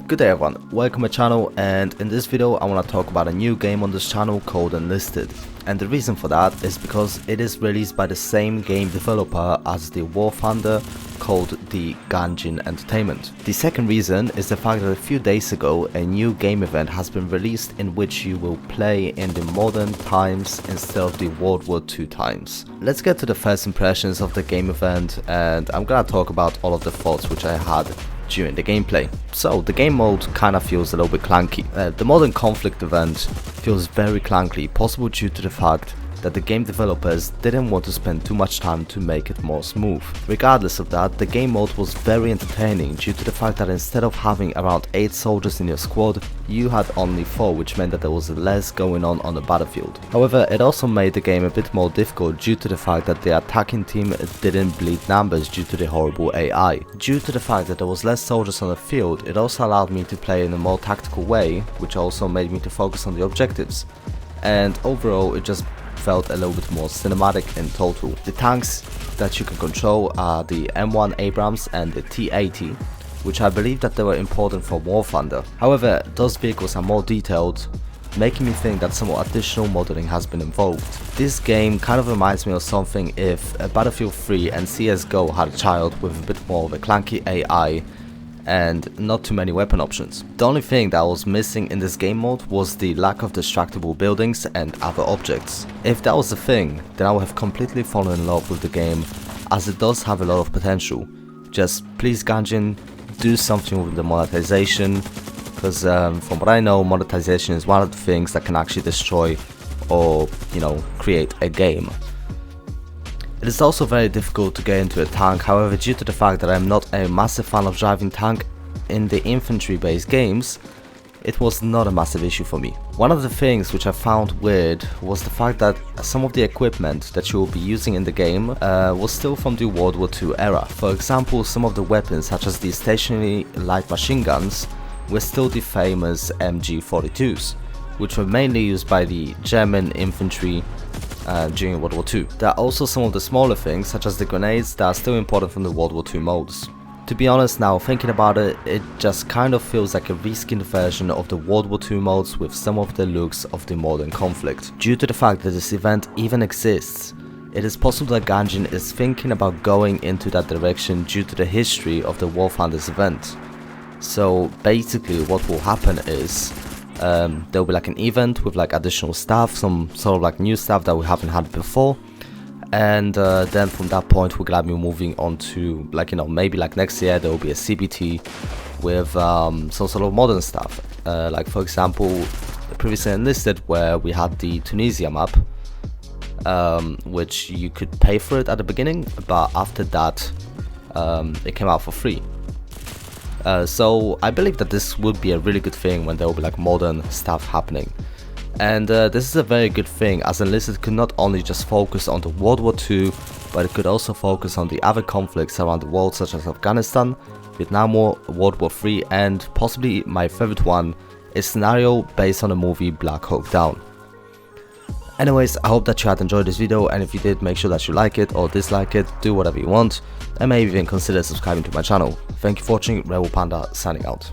Good day everyone, welcome to my channel, and in this video I want to talk about a new game on this channel called Enlisted. And the reason for that is because it is released by the same game developer as the War Thunder called the Ganjin Entertainment. The second reason is the fact that a few days ago a new game event has been released in which you will play in the modern times instead of the World War II times. Let's get to the first impressions of the game event, and I'm gonna talk about all of the thoughts which I had during the gameplay. So the game mode kinda feels a little bit clunky. The modern conflict event feels very clunky, possible due to the fact that the game developers didn't want to spend too much time to make it more smooth. Regardless of that, the game mode was very entertaining due to the fact that instead of having around 8 soldiers in your squad, you had only 4, which meant that there was less going on the battlefield. However, it also made the game a bit more difficult due to the fact that the attacking team didn't bleed numbers due to the horrible AI. Due to the fact that there was less soldiers on the field, it also allowed me to play in a more tactical way, which also made me to focus on the objectives. And overall, it just felt a little bit more cinematic in total. The tanks that you can control are the M1 Abrams and the T-80, which I believe that they were important for War Thunder. However, those vehicles are more detailed, making me think that some additional modeling has been involved. This game kind of reminds me of something if Battlefield 3 and CSGO had a child with a bit more of a clunky AI and not too many weapon options. The only thing that was missing in this game mode was the lack of destructible buildings and other objects. If that was the thing, then I would have completely fallen in love with the game, as it does have a lot of potential. Just please Ganjin, do something with the monetization, because from what I know, monetization is one of the things that can actually destroy or, create a game. It is also very difficult to get into a tank, however, due to the fact that I am not a massive fan of driving tank in the infantry based games, it was not a massive issue for me. One of the things which I found weird was the fact that some of the equipment that you will be using in the game was still from the World War II era. For example, some of the weapons such as the stationary light machine guns were still the famous MG42s, which were mainly used by the German infantry during World War II. There are also some of the smaller things, such as the grenades, that are still important from the World War II modes. To be honest, now thinking about it, it just kind of feels like a reskinned version of the World War II modes with some of the looks of the modern conflict. Due to the fact that this event even exists, it is possible that Ganjin is thinking about going into that direction due to the history of the War Thunder's event. So basically what will happen is there will be like an event with like additional stuff, some sort of like new stuff that we haven't had before, and then from that point we're gonna be moving on to maybe like next year there will be a CBT with some sort of modern stuff, like for example the previously Enlisted, where we had the Tunisia map, which you could pay for it at the beginning, but after that it came out for free. So I believe that this would be a really good thing when there will be like modern stuff happening. And this is a very good thing, as Enlisted could not only just focus on the World War II, but it could also focus on the other conflicts around the world, such as Afghanistan, Vietnam War, World War III, and possibly my favorite one, a scenario based on the movie Black Hawk Down. Anyways, I hope that you had enjoyed this video, and if you did, make sure that you like it or dislike it, do whatever you want, and maybe even consider subscribing to my channel. Thank you for watching, Rebel Panda signing out.